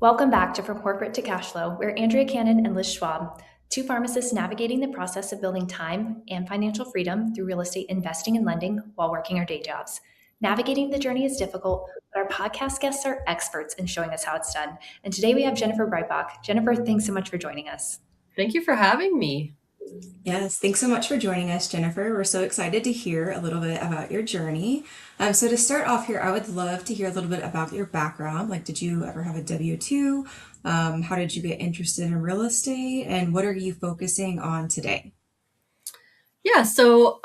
Welcome back to From Corporate to Cash Flow. We're Andrea Cannon and Liz Schwab, two pharmacists navigating the process of building time and financial freedom through real estate investing and lending while working our day jobs. Navigating the journey is difficult, but our podcast guests are experts in showing us how it's done. And today we have Jennifer Breitbach. Jennifer, thanks so much for joining us. Thank you for having me. Yes, thanks so much for joining us, Jennifer. We're so excited to hear a little bit about your journey. So to start off here, I would love to hear a little bit about your background. Like, did you ever have a W-2? How did you get interested in real estate? And what are you focusing on today? Yeah, so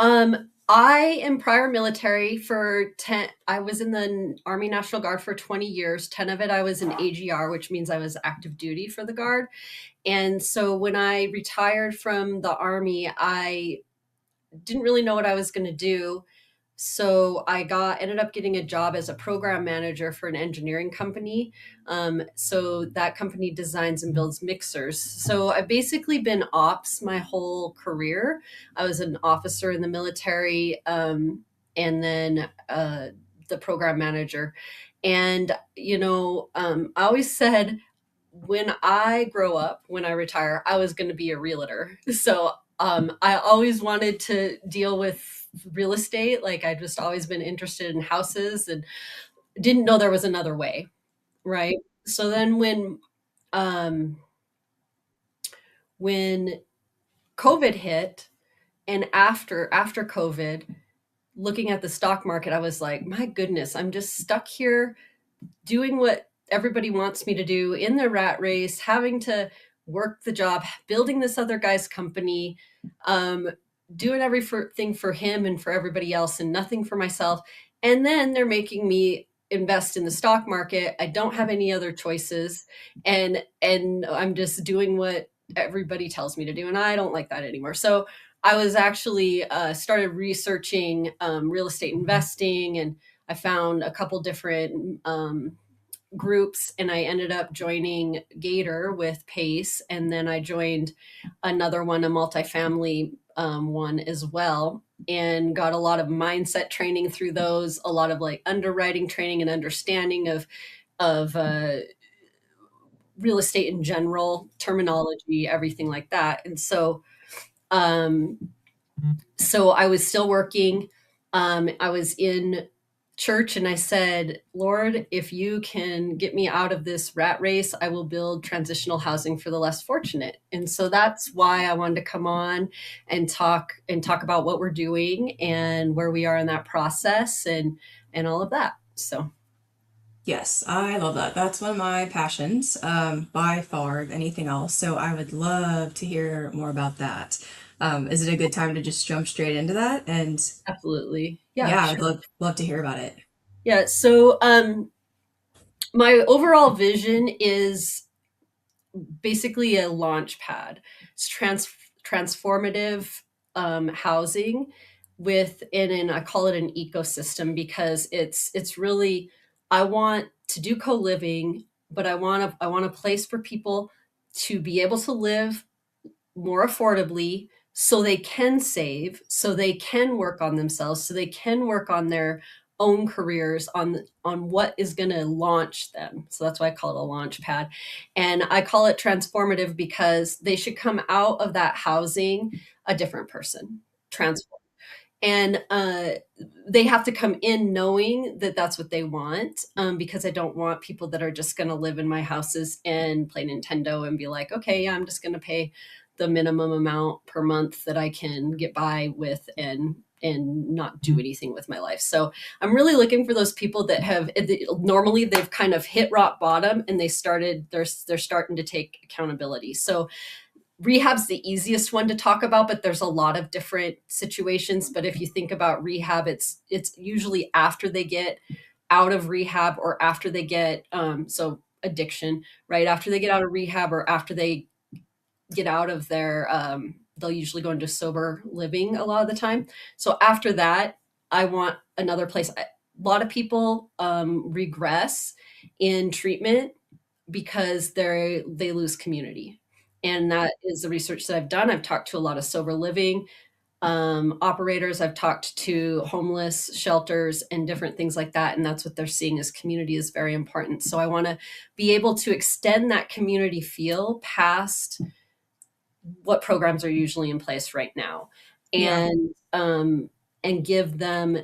I am prior military for 10. I was in the Army National Guard for 20 years. 10 of it I was in AGR, which means I was active duty for the Guard. And so when I retired from the Army, I didn't really know what I was going to do. So I ended up getting a job as a program manager for an engineering company. So that company designs and builds mixers. So I've basically been ops my whole career. I was an officer in the military, and then the program manager. And, I always said when I grow up, when I retire, I was going to be a realtor. So I always wanted to deal with real estate. Like I just always been interested in houses and didn't know there was another way. Right. So then when COVID hit and after COVID, looking at the stock market, I was like, my goodness, I'm just stuck here doing what everybody wants me to do in the rat race, having to work the job, building this other guy's company, doing everything for him and for everybody else and nothing for myself. And then they're making me invest in the stock market. I don't have any other choices. And I'm just doing what everybody tells me to do. And I don't like that anymore. So I was actually started researching real estate investing, and I found a couple different groups, and I ended up joining Gator with Pace, and then I joined another one, a multifamily one as well, and got a lot of mindset training through those, a lot of like underwriting training and understanding of real estate in general, terminology, everything like that. And um, so I was still working. I was in church and I said, Lord, if you can get me out of this rat race, I will build transitional housing for the less fortunate. And so that's why I wanted to come on and talk about what we're doing and where we are in that process and all of that. So Yes, I love that. That's one of my passions, by far, of anything else. So I would love to hear more about that. Is it a good time to just jump straight into that? And absolutely. Yeah, yeah, I'd sure. love to hear about it. Yeah. So my overall vision is basically a launch pad. It's transformative housing and I call it an ecosystem because it's really, I want to do co-living, but I want a place for people to be able to live more affordably so they can save, so they can work on themselves, so they can work on their own careers, on what is going to launch them. So that's why I call it a launch pad. And I call it transformative because they should come out of that housing a different person, transform. And they have to come in knowing that that's what they want, because I don't want people that are just going to live in my houses and play Nintendo and be like, okay, yeah, I'm just going to pay the minimum amount per month that I can get by with and not do anything with my life. So I'm really looking for those people that have normally they've kind of hit rock bottom and they're starting to take accountability. So rehab's the easiest one to talk about, but there's a lot of different situations. But if you think about rehab, it's usually after they get out of rehab or after they get so addiction, right? After they get out of rehab or after they get out of their they'll usually go into sober living a lot of the time. So after that, I want another place. A lot of people regress in treatment because they lose community. And that is the research that I've done. I've talked to a lot of sober living operators. I've talked to homeless shelters and different things like that. And that's what they're seeing as community is very important. So I want to be able to extend that community feel past what programs are usually in place right now, Yeah. and give them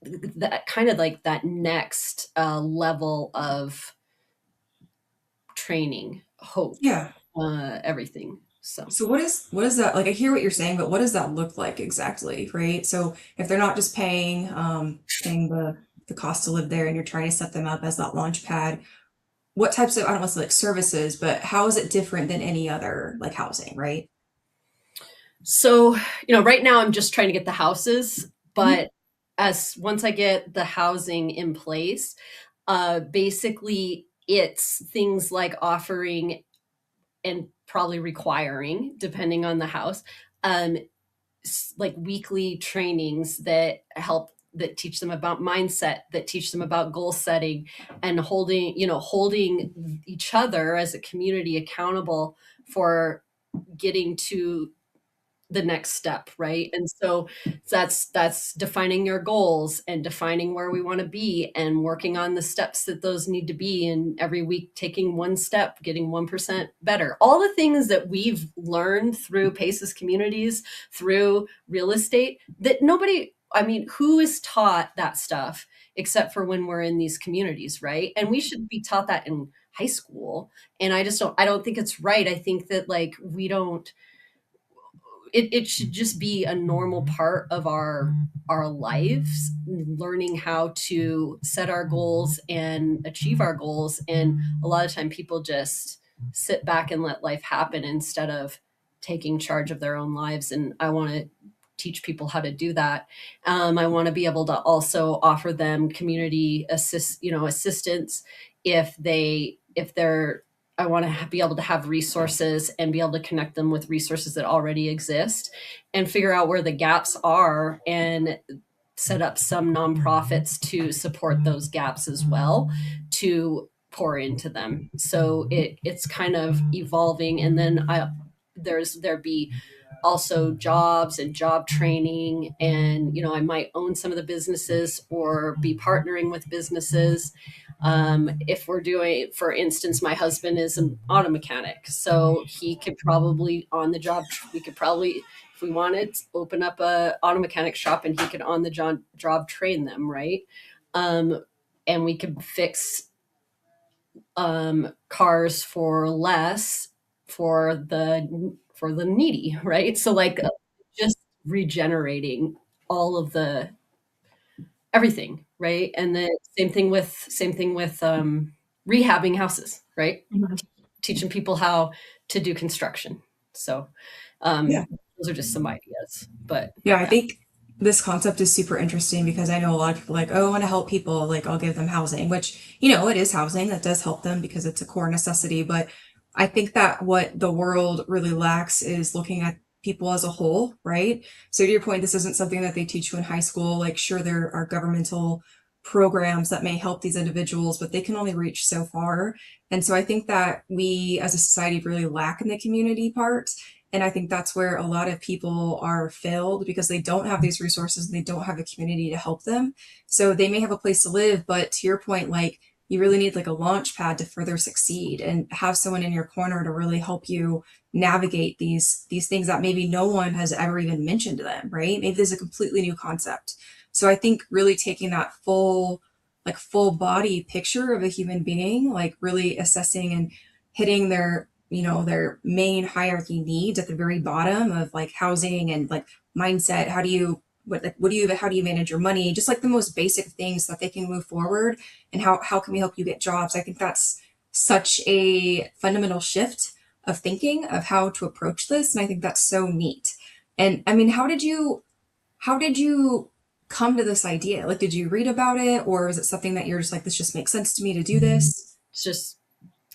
that kind of like that next level of training, hope, Yeah. everything. So So what is that like? I hear what you're saying, but what does that look like exactly, right? So if they're not just paying the cost to live there and you're trying to set them up as that launch pad, what types of, I don't want to say like services, but how is it different than any other like housing, right? So, right now I'm just trying to get the houses, Mhm. but as once I get the housing in place, basically it's things like offering and probably requiring, depending on the house, um, like weekly trainings that teach them about mindset, that teach them about goal setting, and holding each other as a community accountable for getting to the next step, right? And so that's defining your goals and defining where we want to be and working on the steps that those need to be, and every week taking one step, getting 1% better. All the things that we've learned through paces communities, through real estate, that nobody, I mean, who is taught that stuff except for when we're in these communities, right? And we should be taught that in high school. And I don't think it's right. I think that like we don't, it should just be a normal part of our lives, learning how to set our goals and achieve our goals. And a lot of time people just sit back and let life happen instead of taking charge of their own lives. And I want to teach people how to do that. I want to be able to also offer them community assistance if they're I want to be able to have resources and be able to connect them with resources that already exist and figure out where the gaps are and set up some nonprofits to support those gaps as well, to pour into them. So it's kind of evolving. And then there be also jobs and job training, and I might own some of the businesses or be partnering with businesses. If we're doing, for instance, my husband is an auto mechanic, so he could probably on the job, we could probably, if we wanted, open up a auto mechanic shop and he could on the job train them, right? um, and we could fix cars for less for the needy, right? So like just regenerating all of the everything, right? And then same thing with rehabbing houses, right? Mhm. Teaching people how to do construction. So Yeah. those are just some ideas, but Yeah, I yeah. think this concept is super interesting because I know a lot of people like, oh, I want to help people, like I'll give them housing, which, it is housing that does help them because it's a core necessity. But I think that what the world really lacks is looking at people as a whole, right? So to your point, this isn't something that they teach you in high school. Like, sure, there are governmental programs that may help these individuals, but they can only reach so far. And so I think that we as a society really lack in the community part. And I think that's where a lot of people are failed because they don't have these resources and they don't have a community to help them. So they may have a place to live, but to your point, like you really need like a launch pad to further succeed and have someone in your corner to really help you navigate these things that maybe no one has ever even mentioned to them, right? Maybe there's a completely new concept. So I think really taking that full body picture of a human being, like really assessing and hitting their main hierarchy needs at the very bottom of like housing and like mindset. How do you manage your money? Just like the most basic things so that they can move forward. And how can we help you get jobs? I think that's such a fundamental shift of thinking of how to approach this. And I think that's so neat. And I mean, how did you come to this idea? Like, did you read about it, or is it something that you're just like, this just makes sense to me to do this? It's just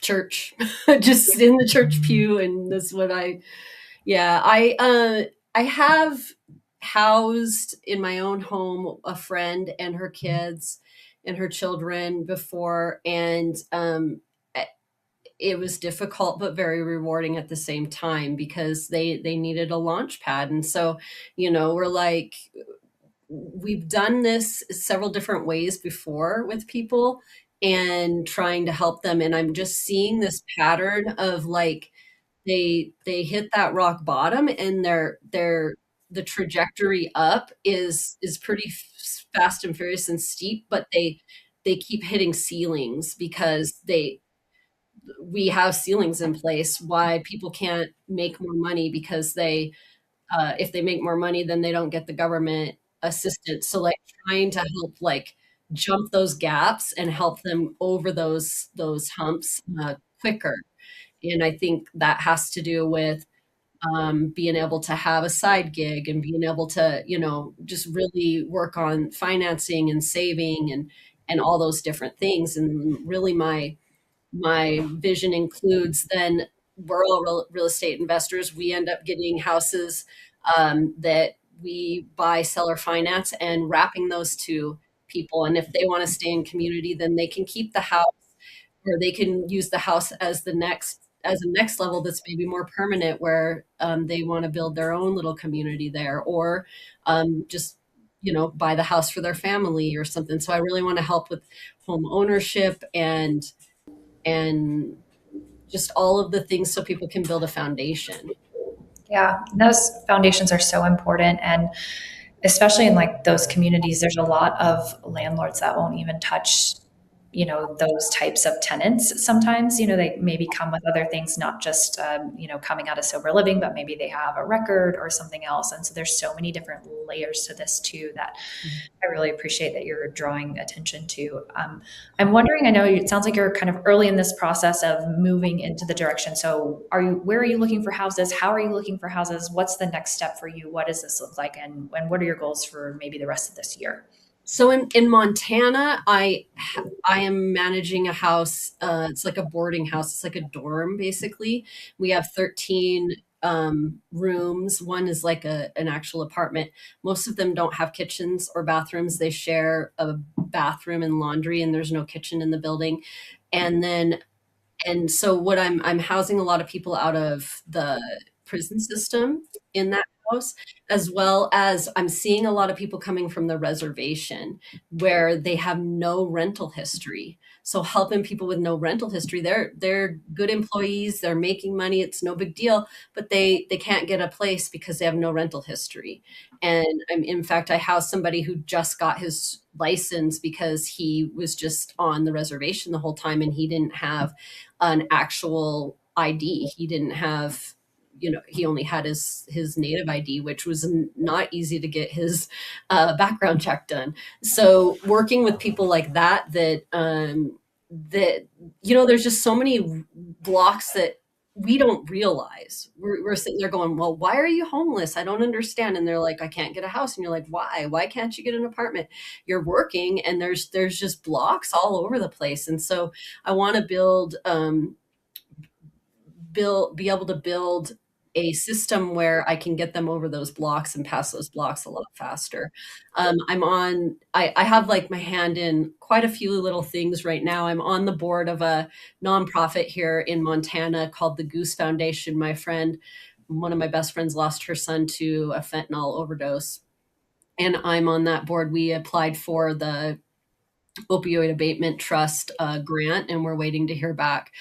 church, just in the church pew. And that's what I have housed in my own home a friend and her kids and her children before. And it was difficult but very rewarding at the same time because they needed a launch pad. And so, we're like, we've done this several different ways before with people and trying to help them. And I'm just seeing this pattern of like they hit that rock bottom and the trajectory up is pretty fast and furious and steep, but they keep hitting ceilings because we have ceilings in place why people can't make more money because if they make more money, then they don't get the government assistance. So like trying to help like jump those gaps and help them over those humps quicker. And I think that has to do with being able to have a side gig and being able to, just really work on financing and saving and all those different things. And really my vision includes then we're all real estate investors. We end up getting houses that we buy, sell, or finance, and wrapping those to people. And if they want to stay in community, then they can keep the house, or they can use the house as a next level that's maybe more permanent, where they want to build their own little community there, or just buy the house for their family or something. So I really want to help with home ownership and just all of the things so people can build a foundation. Yeah, those foundations are so important. And especially in like those communities, there's a lot of landlords that won't even touch, those types of tenants. Sometimes, they maybe come with other things, not just, coming out of sober living, but maybe they have a record or something else. And so there's so many different layers to this too that I really appreciate that you're drawing attention to. I'm wondering, I know it sounds like you're kind of early in this process of moving into the direction. So where are you looking for houses? How are you looking for houses? What's the next step for you? What does this look like? And what are your goals for maybe the rest of this year? So in Montana, I am managing a house. It's like a boarding house. It's like a dorm, basically. We have 13 rooms. One is like an actual apartment. Most of them don't have kitchens or bathrooms. They share a bathroom and laundry, and there's no kitchen in the building. And so what I'm housing a lot of people out of the prison system in that house, as well as I'm seeing a lot of people coming from the reservation where they have no rental history. So helping people with no rental history, they're good employees, they're making money, it's no big deal, but they can't get a place because they have no rental history. And in fact, I housed somebody who just got his license because he was just on the reservation the whole time and he didn't have an actual ID. He didn't have, he only had his native ID, which was not easy to get his background check done. So working with people like that there's just so many blocks that we don't realize. We're sitting there going, well, why are you homeless? I don't understand. And they're like, I can't get a house. And you're like, why can't you get an apartment? You're working, and there's just blocks all over the place. And so I want to be able to build a system where I can get them over those blocks and pass those blocks a lot faster. I have like my hand in quite a few little things right now. I'm on the board of a nonprofit here in Montana called the Goose Foundation. One of my best friends lost her son to a fentanyl overdose. And I'm on that board. We applied for the opioid abatement trust grant, and we're waiting to hear back.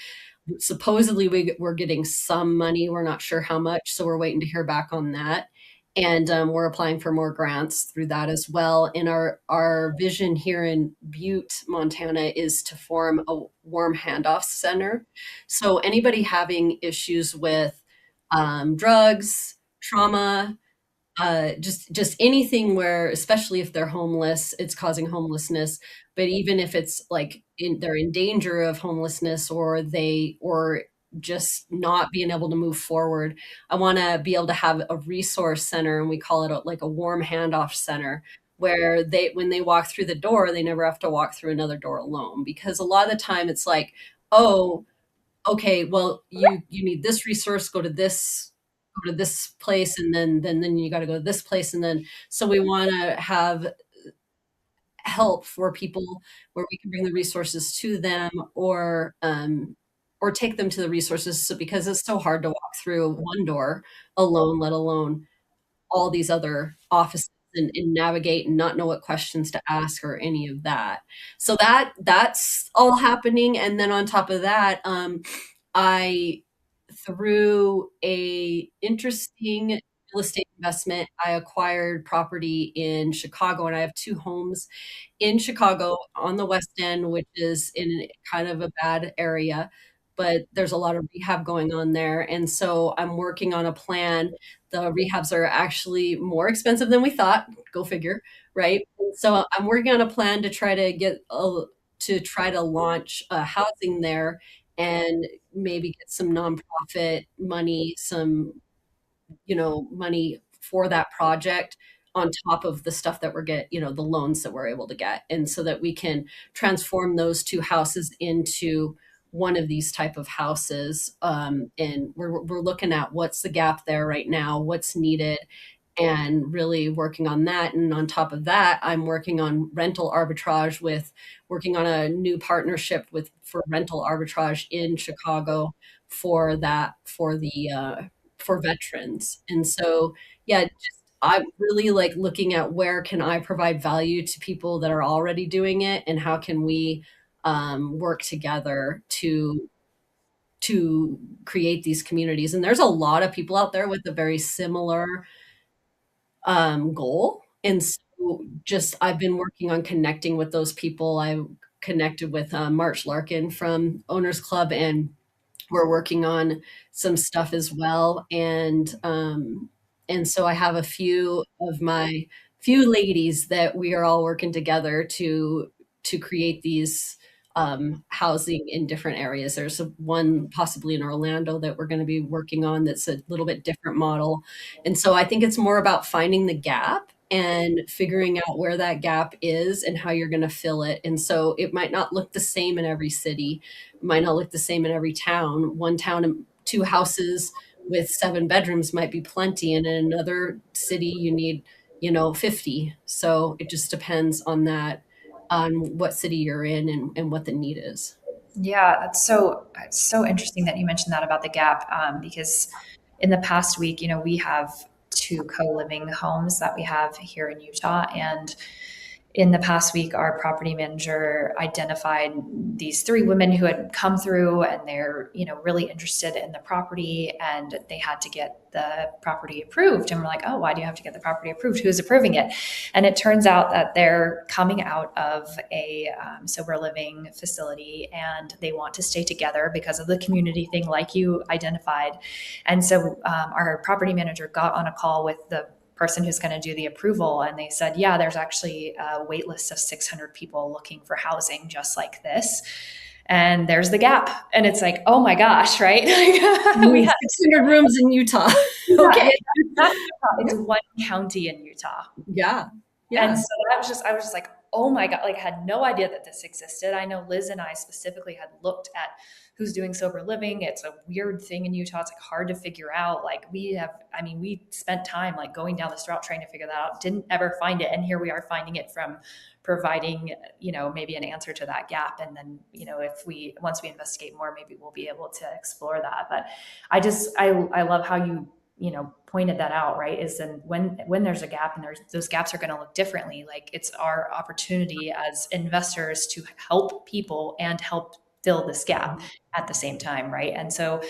Supposedly we're getting some money. We're not sure how much, so we're waiting to hear back on that. And we're applying for more grants through that as well. And our vision here in Butte, Montana, is to form a warm handoff center. So anybody having issues with drugs, trauma, just anything where, especially if they're homeless, it's causing homelessness. But even if it's like they're in danger of homelessness, or just not being able to move forward, I want to be able to have a resource center, and we call it like a warm handoff center, where when they walk through the door, they never have to walk through another door alone. Because a lot of the time it's like, oh, okay, well, you need this resource, go to this place, and then you got to go to this place. And then, so we want to have help for people where we can bring the resources to them, or or take them to the resources. So because it's so hard to walk through one door alone, let alone all these other offices and navigate and not know what questions to ask or any of that. So that's all happening. And then on top of that, I through a interesting real estate investment, I acquired property in Chicago, and I have two homes in Chicago on the West End, which is in kind of a bad area, but there's a lot of rehab going on there. And so I'm working on a plan. The rehabs are actually more expensive than we thought. Go figure, right? So I'm working on a plan to try to launch housing there and maybe get some nonprofit money, some money for that project on top of the stuff that we're the loans that we're able to get. And so that we can transform those two houses into one of these type of houses. And we're looking at what's the gap there right now, what's needed, and really working on that. And on top of that, I'm working on rental arbitrage working on a new partnership for rental arbitrage in Chicago for veterans. And so, yeah, just I'm really like looking at where can I provide value to people that are already doing it, and how can we work together to create these communities. And there's a lot of people out there with a very similar goal. And so just I've been working on connecting with those people. I connected with March Larkin from Owners Club, and we're working on some stuff as well. And so I have a few of my few ladies that we are all working together to create these housing in different areas. There's one possibly in Orlando that we're going to be working on that's a little bit different model. And so I think it's more about finding the gap and figuring out where that gap is and how you're going to fill it. And so it might not look the same in every city, it might not look the same in every town. One town and two houses with 7 bedrooms might be plenty, and in another city you need 50. So it just depends on what city you're in and what the need is. Yeah, it's so interesting that you mentioned that about the gap, because in the past week, we have 2 co-living homes that we have here in Utah, and in the past week, our property manager identified these 3 women who had come through, and they're, really interested in the property, and they had to get the property approved. And we're like, oh, why do you have to get the property approved? Who's approving it? And it turns out that they're coming out of a sober living facility, and they want to stay together because of the community thing, like you identified. And so our property manager got on a call with the person who's going to do the approval, and they said, yeah, there's actually a wait list of 600 people looking for housing just like this, and there's the gap. And it's like, oh my gosh, right? We have 600 rooms in Utah. Okay. It's one county in Utah. Yeah. And so I was just like, oh my God, like I had no idea that this existed. I know Liz and I specifically had looked at who's doing sober living. It's a weird thing in Utah. It's like hard to figure out. Like we spent time like going down this route trying to figure that out, didn't ever find it. And here we are finding it from providing, maybe an answer to that gap. And then, once we investigate more, maybe we'll be able to explore that. But I love how you pointed that out, right? Is then when there's a gap, and those gaps are going to look differently. Like it's our opportunity as investors to help people and help fill this gap at the same time, right? And so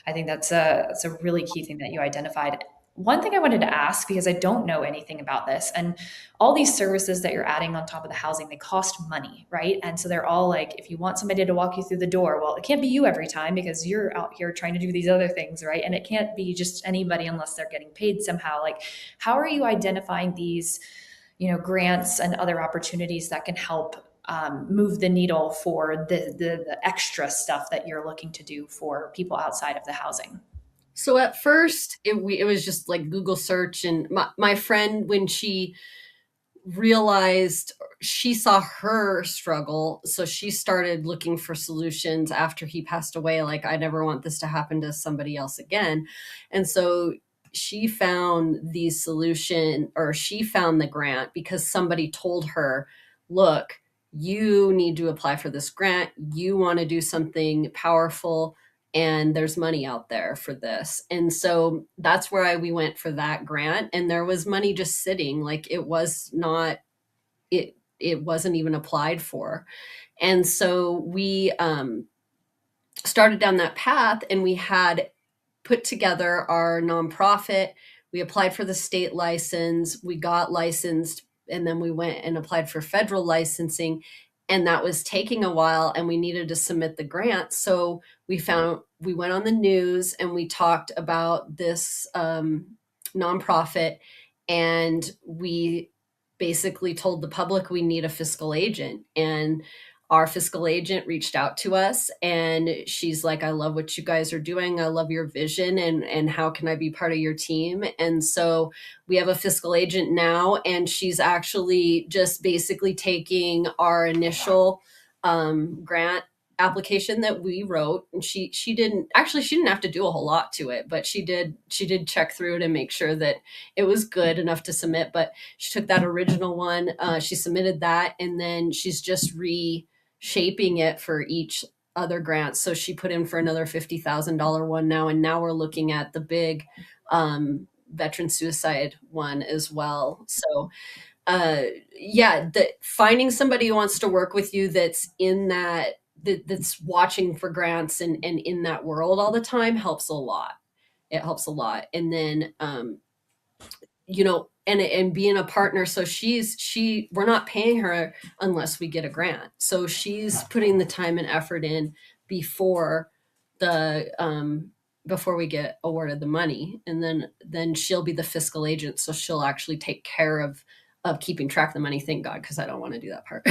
I think that's a really key thing that you identified. One thing I wanted to ask, because I don't know anything about this, and all these services that you're adding on top of the housing, they cost money, right? And so they're all like, if you want somebody to walk you through the door, well, it can't be you every time because you're out here trying to do these other things, right? And it can't be just anybody unless they're getting paid somehow. Like, how are you identifying these, grants and other opportunities that can help move the needle for the extra stuff that you're looking to do for people outside of the housing? So at first it was just like Google search, and my friend, when she realized, she saw her struggle, so she started looking for solutions after he passed away. Like, I never want this to happen to somebody else again. And so she found she found the grant because somebody told her, look, you need to apply for this grant. You want to do something powerful. and there's money out there for this. And so that's where we went for that grant. And there was money just sitting, like it wasn't even applied for. And so we started down that path, and we had put together our nonprofit. We applied for the state license, we got licensed, and then we went and applied for federal licensing. And that was taking a while, and we needed to submit the grant. So we went on the news and we talked about this nonprofit, and we basically told the public we need a fiscal agent. And our fiscal agent reached out to us, and she's like, I love what you guys are doing. I love your vision, and how can I be part of your team? And so we have a fiscal agent now, and she's actually just basically taking our initial grant application that we wrote. And she didn't have to do a whole lot to it, but she did check through it and make sure that it was good enough to submit. But she took that original one, she submitted that, and then she's just reshaping it for each other grant. So she put in for another $50,000 one now, and now we're looking at the big veteran suicide one as well. So finding somebody who wants to work with you that's in that's watching for grants and in that world all the time helps a lot. It helps a lot. And then and being a partner, so we're not paying her unless we get a grant. So she's putting the time and effort in before we get awarded the money, and then she'll be the fiscal agent. So she'll actually take care of keeping track of the money. Thank God, because I don't want to do that part.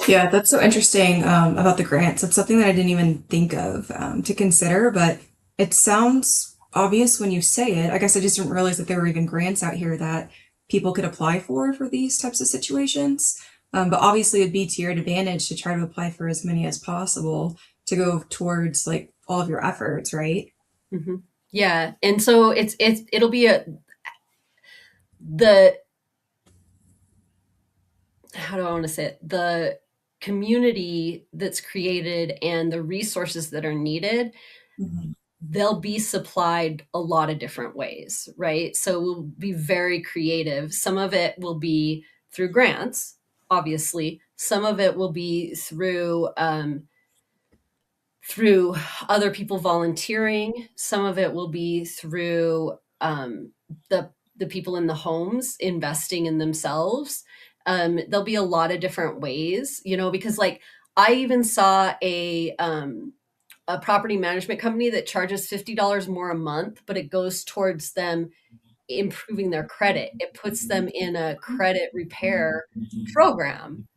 Yeah, that's so interesting about the grants. It's something that I didn't even think of to consider, but it sounds obvious when you say it. I guess I just didn't realize that there were even grants out here that people could apply for these types of situations. But obviously, it'd be to your advantage to try to apply for as many as possible to go towards like all of your efforts, right? Mm-hmm. Yeah, and so it'll be how do I want to say it? The community that's created and the resources that are needed, Mhm. they'll be supplied a lot of different ways, right? So we'll be very creative. Some of it will be through grants, obviously. Some of it will be through other people volunteering. Some of it will be through the people in the homes investing in themselves. There'll be a lot of different ways, because like I even saw a property management company that charges $50 more a month, but it goes towards them improving their credit. It puts them in a credit repair program,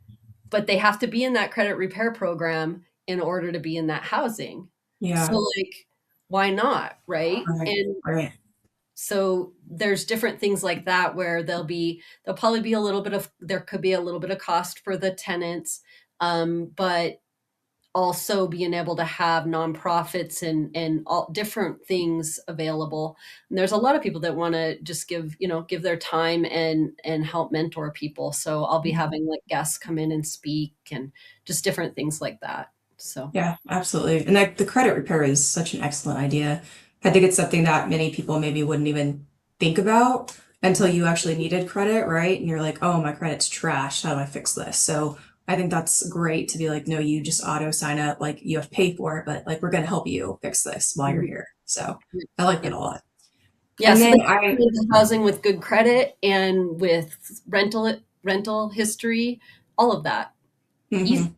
but they have to be in that credit repair program in order to be in that housing. So Yeah, like, why not? Right. right, And right. so there's different things like that where there'll probably be there could be a little bit of cost for the tenants. But also being able to have nonprofits and all different things available. And there's a lot of people that want to just give their time and help mentor people. So I'll be having like guests come in and speak and just different things like that. So Yeah, absolutely. And the credit repair is such an excellent idea. I think it's something that many people maybe wouldn't even think about until you actually needed credit, right? And you're like, oh, my credit's trash. How do I fix this? So I think that's great to be like, no, you just auto sign up, like you have to pay for it, but like we're going to help you fix this while you're here. So I like yeah. that a lot. Yeah, And so then they can get into housing with good credit and with rental history, all of that. Easy. Mhm.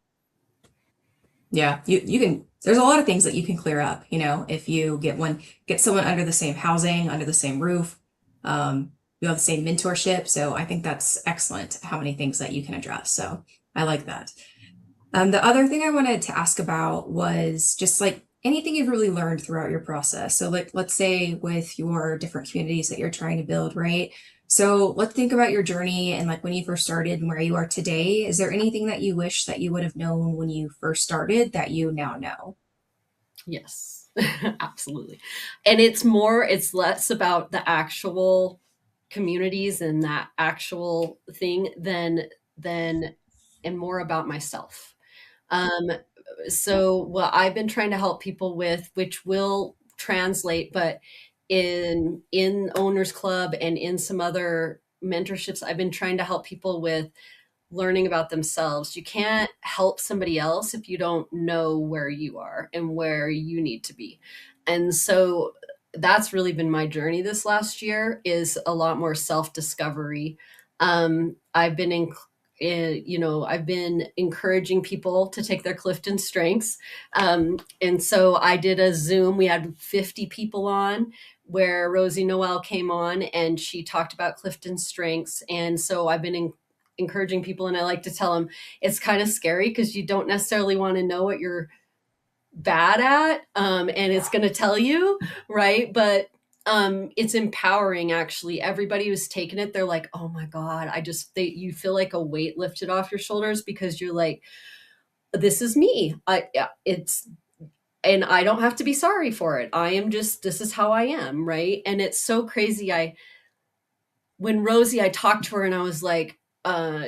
Yeah, you can, there's a lot of things that you can clear up, if you get someone under the same housing, under the same roof, you have the same mentorship. So I think that's excellent how many things that you can address. So I like that. The other thing I wanted to ask about was just like anything you've really learned throughout your process. So like let's say with your different communities that you're trying to build, right? So let's think about your journey and like when you first started and where you are today. Is there anything that you wish that you would have known when you first started that you now know? Yes, absolutely. And it's less about the actual communities and that actual thing than and more about myself. Um, So what I've been trying to help people with, which will translate, but in Owners Club and in some other mentorships, I've been trying to help people with learning about themselves. You can't help somebody else if you don't know where you are and where you need to be. And so that's really been my journey this last year, is a lot more self-discovery. I've been I've been encouraging people to take their CliftonStrengths. And so I did a Zoom. We had 50 people on, where Rosie Noel came on and she talked about CliftonStrengths. And so I've been encouraging people, and I like to tell them it's kind of scary because you don't necessarily want to know what you're bad at, and it's going to tell you, right? But it's empowering. Actually, everybody who's taken it, they're like, oh my god, you feel like a weight lifted off your shoulders, because you're like, this is me. And I don't have to be sorry for it. This is how I am, right? And it's so crazy. I talked to her and I was like,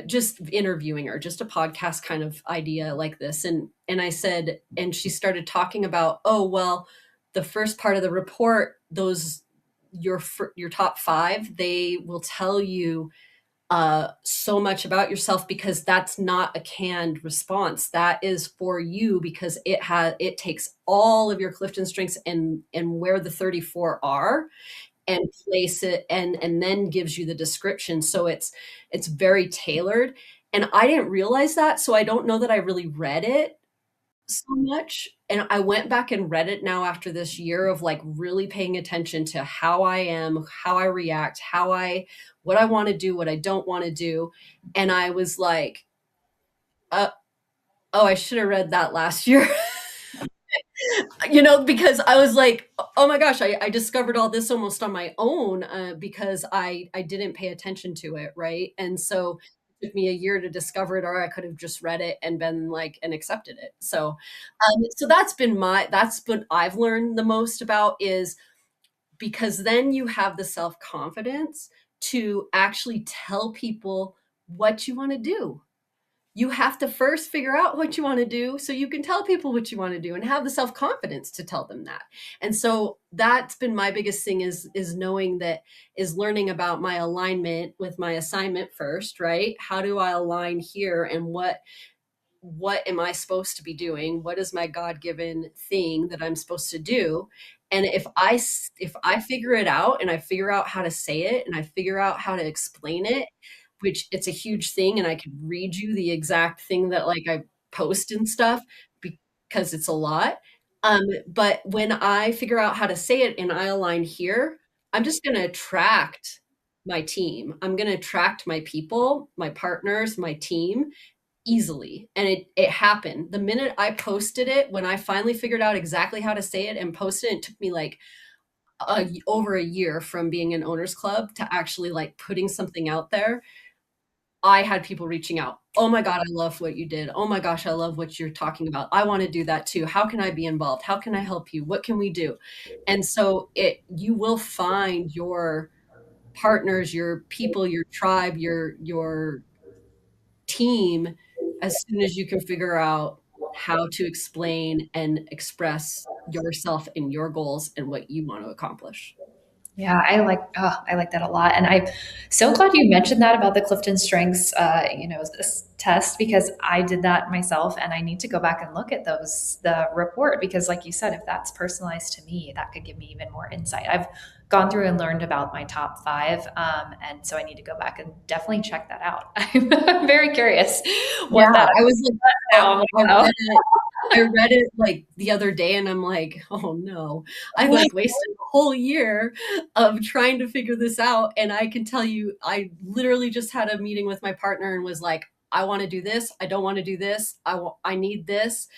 just interviewing her, just a podcast kind of idea like this. And I said, and she started talking about, oh, well, the first part of the report, your top 5, they will tell you so much about yourself, because that's not a canned response. That is for you, because it takes all of your CliftonStrengths and where the 34 are, and place it, and then gives you the description. So it's very tailored. And I didn't realize that, so I don't know that I really read it so much. And I went back and read it now after this year of like really paying attention to how I am, how I react, what I want to do, what I don't want to do. And I was like, oh, I should have read that last year. Because I was like, oh my gosh, I discovered all this almost on my own, because I didn't pay attention to it, right? And so it took me a year to discover it, or I could have just read it and been like, and accepted it. So that's what I've learned the most about, is because then you have the self-confidence to actually tell people what you want to do. You have to first figure out what you want to do so you can tell people what you want to do, and have the self-confidence to tell them that. And so that's been my biggest thing, is knowing that, is learning about my alignment with my assignment first, right? How do I align here, and what am I supposed to be doing? What is my God-given thing that I'm supposed to do? And if I figure it out, and I figure out how to say it, and I figure out how to explain it, which it's a huge thing, and I could read you the exact thing that like I post and stuff, because it's a lot. But when I figure out how to say it and I align here, I'm just going to attract my team. I'm going to attract my people, my partners, my team easily. And it happened. The minute I posted it, when I finally figured out exactly how to say it and posted it took me like over a year from being an Owners Club to actually like putting something out there. I had people reaching out. Oh my God, I love what you did. Oh my gosh, I love what you're talking about. I want to do that too. How can I be involved? How can I help you? What can we do? And so you will find your partners, your people, your tribe, your team, as soon as you can figure out how to explain and express yourself and your goals and what you want to accomplish. Yeah, I like that a lot, and I'm so glad you mentioned that about the CliftonStrengths, this test, because I did that myself, and I need to go back and look at the report, because, like you said, if that's personalized to me, that could give me even more insight. I've gone through and learned about my top 5, and so I need to go back and definitely check that out. I'm very curious what that. I was like, now. I'm like, oh. I read it like the other day, and I'm like, oh no, I like wasted a whole year of trying to figure this out. And I can tell you, I literally just had a meeting with my partner and was like, I want to do this. I don't want to do this. I need this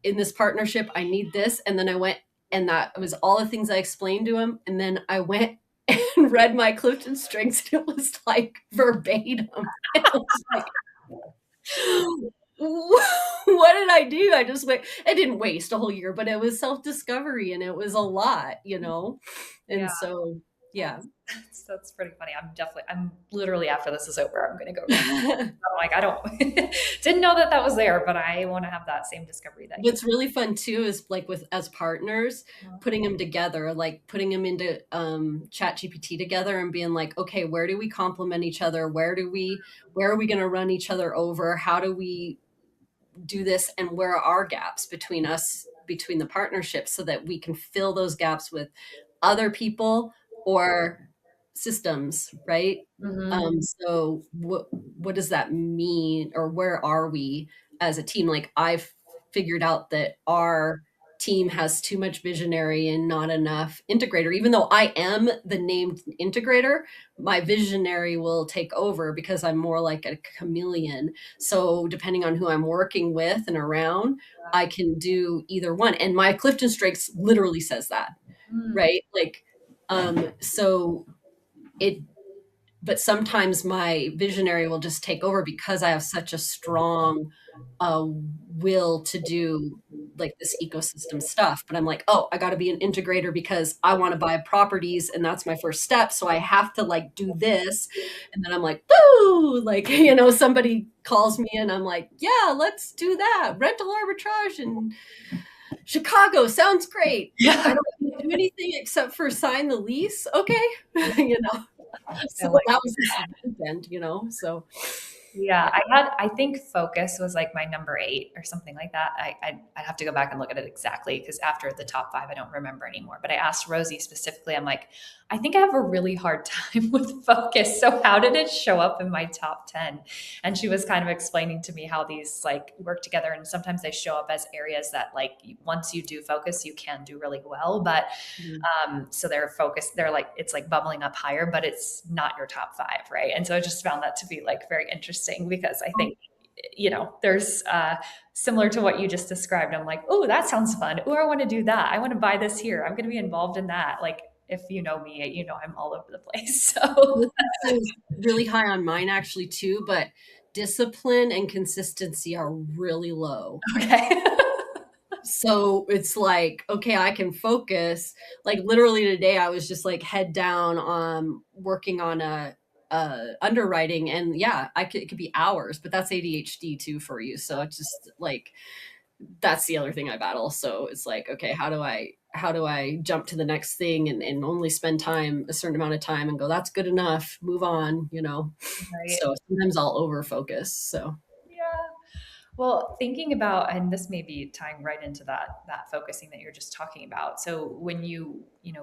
in this partnership. I need this. And then I went, and that was all the things I explained to him. And then I went and read my CliftonStrengths, and it was like verbatim. And I was like, what did I do? I didn't waste a whole year, but it was self-discovery, and it was a lot, And Yeah. so Yeah. That's pretty funny. I'm literally after this is over, I'm going to go read. I'm like, I don't, didn't know that was there, but I want to have that same discovery that you. What's really fun too is like with as partners, putting them together, like putting them into chat GPT together and being like, okay, where do we complement each other? Where are we going to run each other over? How do we do this? And where are our gaps between us, between the partnerships, so that we can fill those gaps with other people or systems, right? So what does that mean, or where are we as a team? Like I've figured out that our team has too much visionary and not enough integrator. Even though I am the named integrator, my visionary will take over because I'm more like a chameleon. So depending on who I'm working with and around, I can do either one. And my CliftonStrengths literally says that, right? Like, so it, but sometimes my visionary will just take over because I have such a strong will to do like this ecosystem stuff. But I'm like, oh, I got to be an integrator because I want to buy properties and that's my first step. So I have to like do this. And then I'm like, boo, like, somebody calls me and I'm like, yeah, let's do that. Rental arbitrage in Chicago sounds great. Yeah. I don't do anything except for sign the lease. Okay. So that was this weekend, so. Yeah, I think focus was like my number 8 or something like that. I'd have to go back and look at it exactly because after the top 5, I don't remember anymore. But I asked Rosie specifically, I'm like, I think I have a really hard time with focus. So how did it show up in my top 10? And she was kind of explaining to me how these like work together. And sometimes they show up as areas that like once you do focus, you can do really well. But so they're focused, they're like, it's like bubbling up higher, but it's not your top 5. Right. And so I just found that to be like very interesting because I think, there's similar to what you just described. I'm like, oh, that sounds fun. Oh, I want to do that. I want to buy this here. I'm going to be involved in that. Like, if you know me, I'm all over the place. So It's really high on mine actually too, but discipline and consistency are really low. okay. So it's like, okay, I can focus. Like literally today, I was just like head down on working on a underwriting, and yeah, it could be hours, but that's ADHD too for you. So it's just like that's the other thing I battle. So it's like, okay, how do I jump to the next thing and only spend time a certain amount of time and go, that's good enough, move on, Right. So sometimes I'll over focus. So Yeah. Well, thinking about, and this may be tying right into that focusing that you're just talking about. So when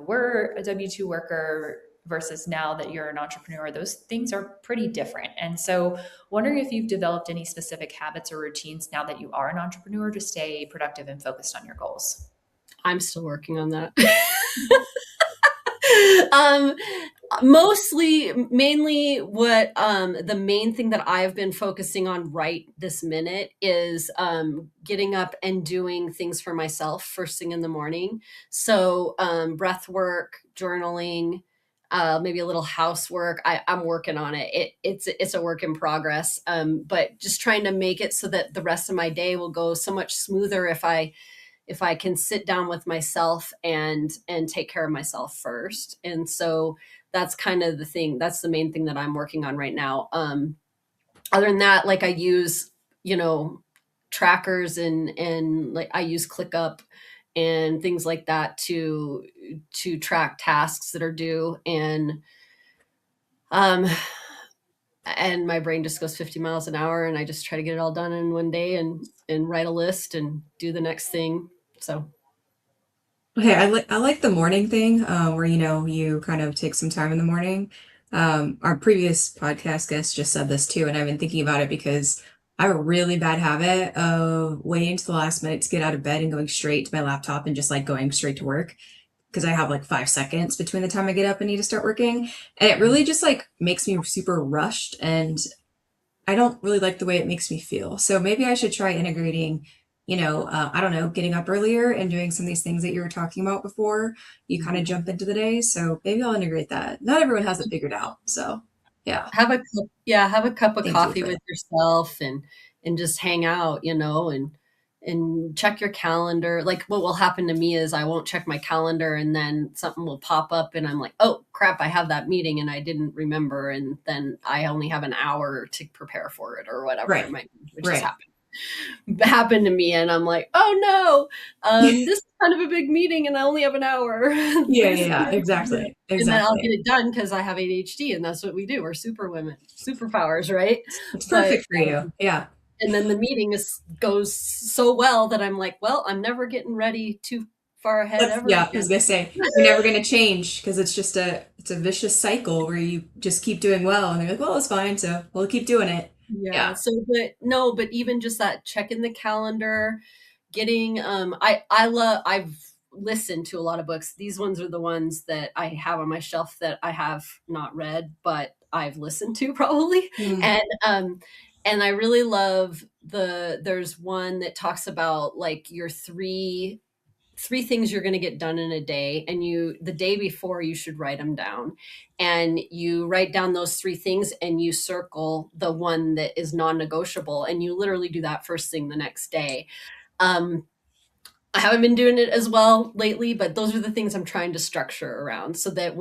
were a W-2 worker versus now that you're an entrepreneur, those things are pretty different. And so wondering if you've developed any specific habits or routines now that you are an entrepreneur to stay productive and focused on your goals. I'm still working on that. Mainly what the main thing that I've been focusing on right this minute is getting up and doing things for myself first thing in the morning. So breath work, journaling, maybe a little housework. I'm working on it. It's a work in progress, but just trying to make it so that the rest of my day will go so much smoother if I can sit down with myself and take care of myself first. And so that's kind of the thing. That's the main thing that I'm working on right now. Other than that, like I use, trackers and like I use ClickUp and things like that to track tasks that are due. And my brain just goes 50 miles an hour and I just try to get it all done in one day and write a list and do the next thing. So Okay, I like the morning thing, where you kind of take some time in the morning. Our previous podcast guest just said this too, and I've been thinking about it because I have a really bad habit of waiting to the last minute to get out of bed and going straight to my laptop and just like going straight to work because I have like 5 seconds between the time I get up and need to start working, and it really just like makes me super rushed, and I don't really like the way it makes me feel. So maybe I should try integrating, I don't know, getting up earlier and doing some of these things that you were talking about before you kind of jump into the day. So maybe I'll integrate that. Not everyone has it figured out. So yeah, have a cup of thank you coffee for with that. yourself and just hang out, and check your calendar. Like what will happen to me is I won't check my calendar and then something will pop up and I'm like, oh crap, I have that meeting and I didn't remember. And then I only have an hour to prepare for it or whatever it might be, which has happened to me. And I'm like, oh no, this is kind of a big meeting and I only have an hour. Yeah, exactly. And then I'll get it done because I have ADHD and that's what we do. We're super women, superpowers, right? It's perfect for you. Yeah. And then the meeting goes so well that I'm like, well, I'm never getting ready too far ahead ever. Yeah, I was gonna say you're never gonna change because it's just it's a vicious cycle where you just keep doing well and you're like, well, it's fine, so we'll keep doing it. Yeah. So, but even just that checking the calendar, getting I've listened to a lot of books. These ones are the ones that I have on my shelf that I have not read, but I've listened to probably. And I really love there's one that talks about like your three things you're going to get done in a day, and the day before you should write them down, and you write down those three things and you circle the one that is non-negotiable, and you literally do that first thing the next day. I haven't been doing it as well lately, but those are the things I'm trying to structure around so that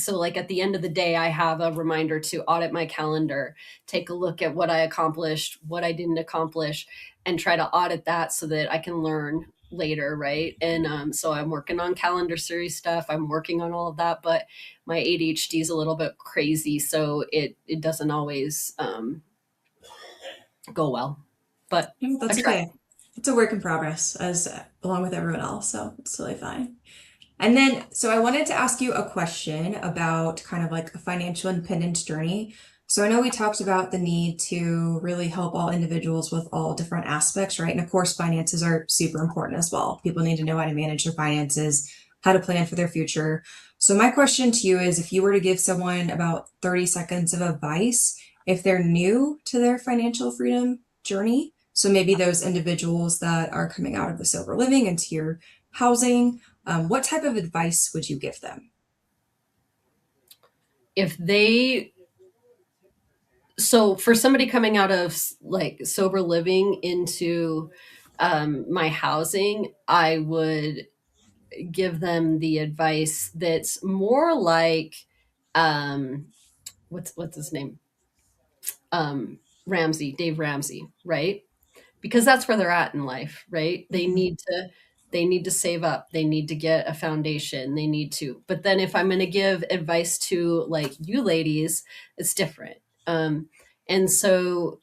like at the end of the day, I have a reminder to audit my calendar, take a look at what I accomplished, what I didn't accomplish, and try to audit that so that I can learn later, right? And so I'm working on calendar series stuff. I'm working on all of that, but my ADHD is a little bit crazy, so it doesn't always go well. But that's okay. It's a work in progress along with everyone else, so it's totally fine. And then, so I wanted to ask you a question about kind of like a financial independence journey. So I know we talked about the need to really help all individuals with all different aspects, right? And of course, finances are super important as well. People need to know how to manage their finances, how to plan for their future. So my question to you is, if you were to give someone about 30 seconds of advice, if they're new to their financial freedom journey, so maybe those individuals that are coming out of the sober living into your housing, what type of advice would you give them? So for somebody coming out of like sober living into my housing, I would give them the advice that's more like, what's his name? Dave Ramsey, right? Because that's where they're at in life, right? They need to save up. They need to get a foundation. But then if I'm going to give advice to like you ladies, it's different. And so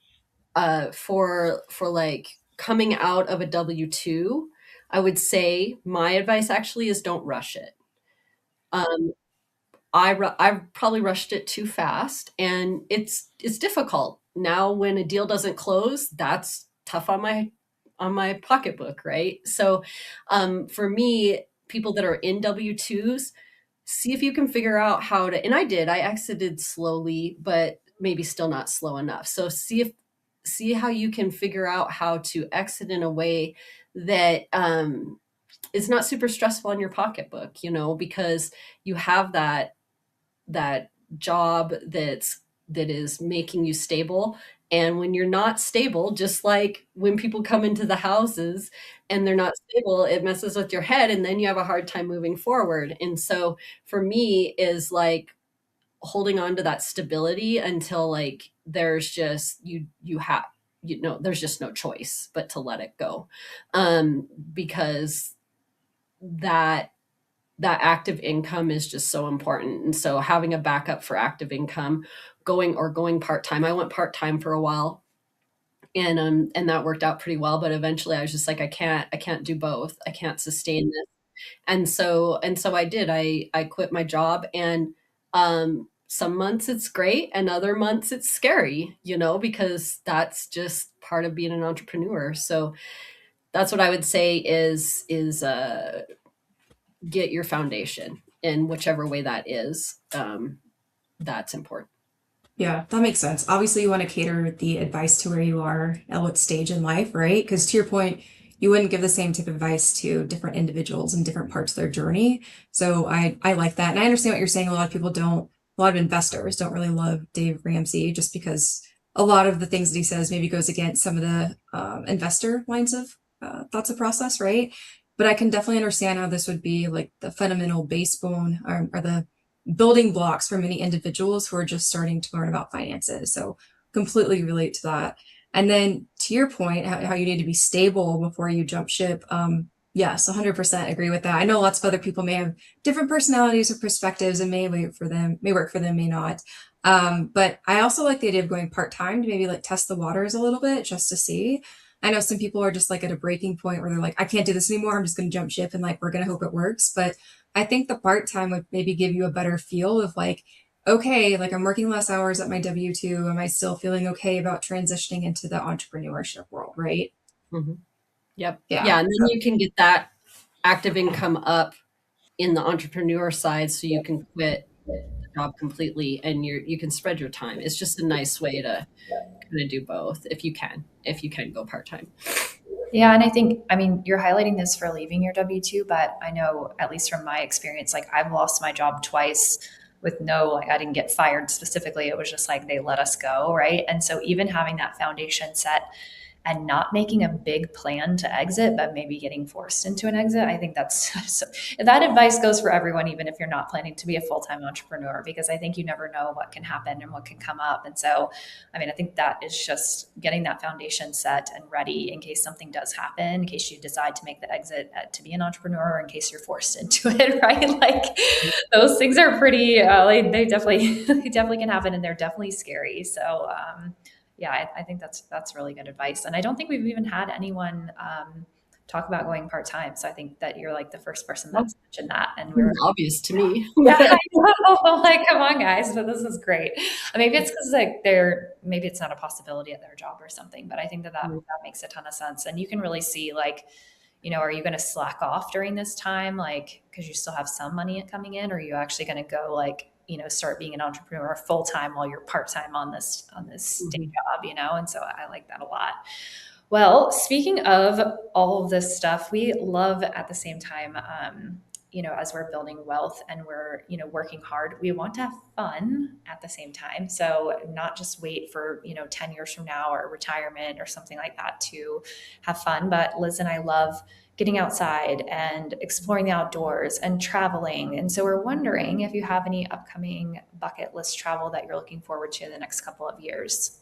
for like coming out of a W-2, I would say my advice actually is don't rush it. I probably rushed it too fast, and it's difficult now when a deal doesn't close. That's tough on my pocketbook, right? So for me, people that are in W-2s, see if you can figure out how to. And I exited slowly, but maybe still not slow enough. So see how you can figure out how to exit in a way that is not super stressful on your pocketbook, because you have that job that is making you stable. And when you're not stable, just like when people come into the houses and they're not stable, it messes with your head and then you have a hard time moving forward. And so for me is like holding on to that stability until like there's just there's just no choice but to let it go, because that active income is just so important. And so having a backup for active income, going part-time. I went part-time for a while and that worked out pretty well. But eventually I was just like, I can't do both. I can't sustain this. And so I did, I quit my job, and some months it's great and other months it's scary, because that's just part of being an entrepreneur. So that's what I would say is get your foundation in whichever way that is. That's important. Yeah, that makes sense. Obviously, you want to cater the advice to where you are at what stage in life, right? Because to your point, you wouldn't give the same type of advice to different individuals in different parts of their journey. So I like that. And I understand what you're saying. A lot of investors don't really love Dave Ramsey just because a lot of the things that he says maybe goes against some of the investor lines of thoughts of process, right? But I can definitely understand how this would be like the fundamental base bone or the building blocks for many individuals who are just starting to learn about finances. So completely relate to that. And then to your point, how you need to be stable before you jump ship. Yes, 100% agree with that. I know lots of other people may have different personalities or perspectives and may work for them, may not. But I also like the idea of going part-time to maybe like test the waters a little bit just to see. I know some people are just like at a breaking point where they're like, I can't do this anymore. I'm just going to jump ship and like, we're going to hope it works. But I think the part-time would maybe give you a better feel of like, okay, like I'm working less hours at my W-2. Am I still feeling okay about transitioning into the entrepreneurship world? Right. Mhm. Yep. Yeah. Yeah. And then you can get that active income up in the entrepreneur side so you can quit the job completely and you can spread your time. It's just a nice way to kind of do both if you can go part-time. Yeah, and I think, I mean, you're highlighting this for leaving your W-2, but I know, at least from my experience, like I've lost my job twice with no, like I didn't get fired specifically. It was just like they let us go, right? And so even having that foundation set and not making a big plan to exit, but maybe getting forced into an exit, I think that's so, that advice goes for everyone, even if you're not planning to be a full-time entrepreneur, because I think you never know what can happen and what can come up. And so, I mean, I think that is just getting that foundation set and ready in case something does happen, in case you decide to make the exit to be an entrepreneur, or in case you're forced into it, right? Like those things are pretty, they definitely, they definitely can happen, and they're definitely scary. So, yeah, I think that's really good advice. And I don't think we've even had anyone talk about going part time. So I think that you're like the first person Well, that's mentioned that, and we're it's obvious to me. yeah, I know. Like, come on, guys, but this is great. Maybe it's because like maybe it's not a possibility at their job or something, but I think that makes a ton of sense. And you can really see like, are you going to slack off during this time, like because you still have some money coming in, or are you actually going to go like start being an entrepreneur full time while you're part time on this day Mhm. job, And so I like that a lot. Well, speaking of all of this stuff, we love at the same time, as we're building wealth and we're, working hard, we want to have fun at the same time. So not just wait for, 10 years from now or retirement or something like that to have fun. But Liz and I love getting outside and exploring the outdoors and traveling. And so we're wondering if you have any upcoming bucket list travel that you're looking forward to in the next couple of years.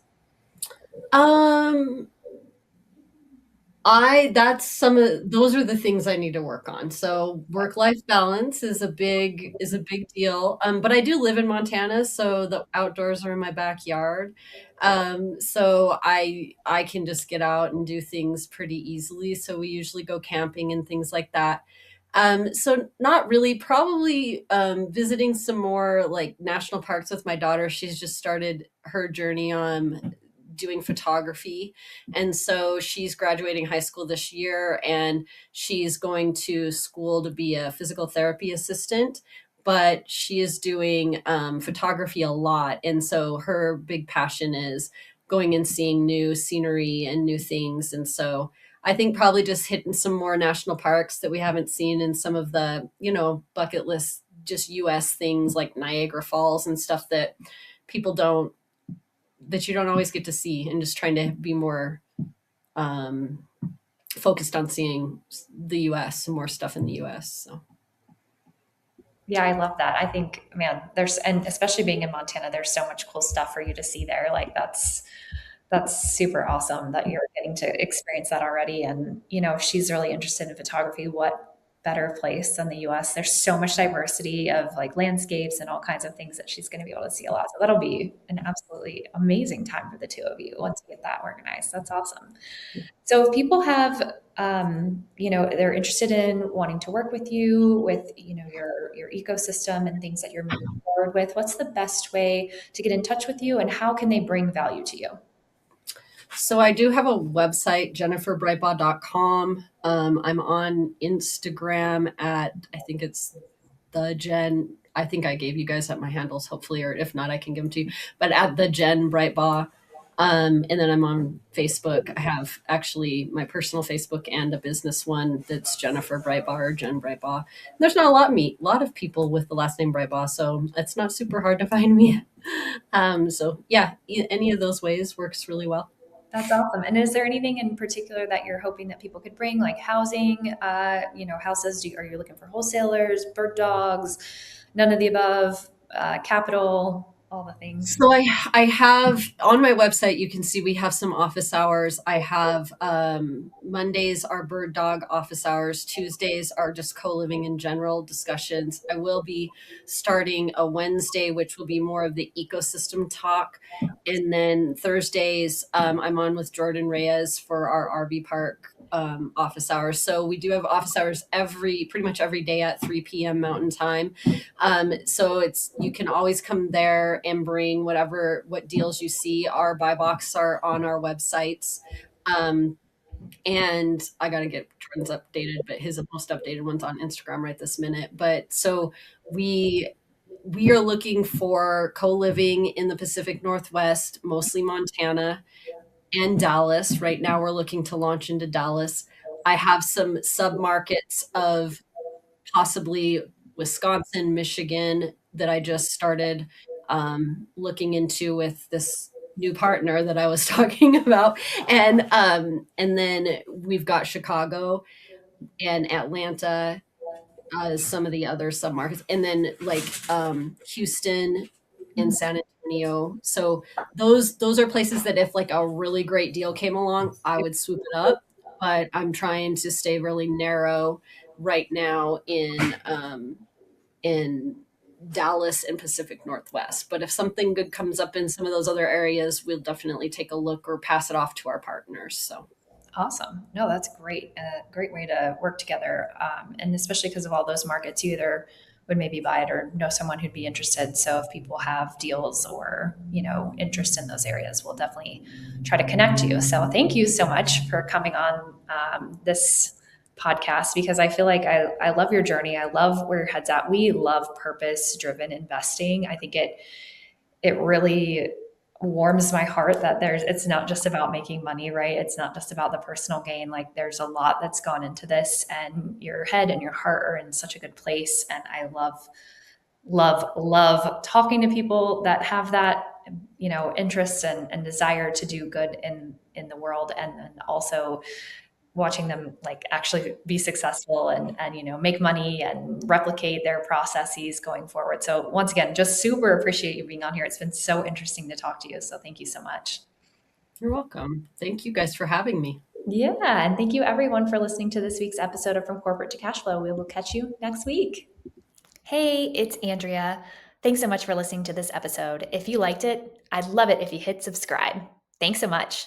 Um, that's some of those are the things I need to work on. So work-life balance is a big deal. But I do live in Montana, so the outdoors are in my backyard. So I can just get out and do things pretty easily. So we usually go camping and things like that. So not really, probably visiting some more like national parks with my daughter. She's just started her journey on doing photography. And so she's graduating high school this year and she's going to school to be a physical therapy assistant. But she is doing photography a lot. And so her big passion is going and seeing new scenery and new things. And so I think probably just hitting some more national parks that we haven't seen in some of the, bucket list, just US things like Niagara Falls and stuff people don't that you don't always get to see, and just trying to be more um, focused on seeing the US, more stuff in the US. So. Yeah, I love that. I think, man, and especially being in Montana, there's so much cool stuff for you to see there. Like that's super awesome that you're getting to experience that already. And, if she's really interested in photography, what better place than the US? There's so much diversity of like landscapes and all kinds of things that she's going to be able to see a lot. So that'll be an absolutely amazing time for the two of you once you get that organized. That's awesome. So if people have, they're interested in wanting to work with you with, your ecosystem and things that you're moving forward with, what's the best way to get in touch with you and how can they bring value to you? So I do have a website, jenniferbrightbach.com. I'm on Instagram at, I think it's the Jen. I think I gave you guys up my handles, hopefully, or if not, I can give them to you. But at the Jen Breitbach. And then I'm on Facebook. I have actually my personal Facebook and a business one that's Jennifer Breitbach or Jen Breitbach. There's not a lot of people with the last name Breitbach, so it's not super hard to find me. So yeah, any of those ways works really well. That's awesome. And is there anything in particular that you're hoping that people could bring, like housing, houses? Are you looking for wholesalers, bird dogs, none of the above, capital, all the things? So I have on my website, you can see we have some office hours. I have Mondays are bird dog office hours. Tuesdays are just co-living in general discussions. I will be starting a Wednesday, which will be more of the ecosystem talk. And then Thursdays, I'm on with Jordan Reyes for our RV park office hours. So we do have office hours pretty much every day at 3 p.m. Mountain Time. So you can always come there and bring what deals you see. Our buy box are on our websites. And I got to get Trends updated, but his most updated one's on Instagram right this minute. But so we are looking for co-living in the Pacific Northwest, mostly Montana and Dallas. Right now we're looking to launch into Dallas. I have some submarkets of possibly Wisconsin, Michigan that I just started looking into with this new partner that I was talking about. And then we've got Chicago and Atlanta, some of the other submarkets, and then like Houston and San Antonio. So those are places that if like a really great deal came along, I would swoop it up. But I'm trying to stay really narrow right now in Dallas and Pacific Northwest. But if something good comes up in some of those other areas, we'll definitely take a look or pass it off to our partners. So Awesome. No, that's great. A great way to work together. And especially because of all those markets, you either would maybe buy it or know someone who'd be interested. So if people have deals or, interest in those areas, we'll definitely try to connect you. So thank you so much for coming on this podcast, because I feel like I love your journey. I love where your head's at. We love purpose driven investing. I think it really warms my heart that it's not just about making money, right? It's not just about the personal gain. Like there's a lot that's gone into this, and your head and your heart are in such a good place. And I love talking to people that have that, interest and desire to do good in the world. And also watching them like actually be successful and make money and replicate their processes going forward. So once again, just super appreciate you being on here. It's been so interesting to talk to you. So thank you so much. you're welcome. Thank you guys for having me. Yeah. And thank you everyone for listening to this week's episode of From Corporate to Cashflow. We will catch you next week. Hey, it's Andrea. Thanks so much for listening to this episode. If you liked it, I'd love it if you hit subscribe. Thanks so much.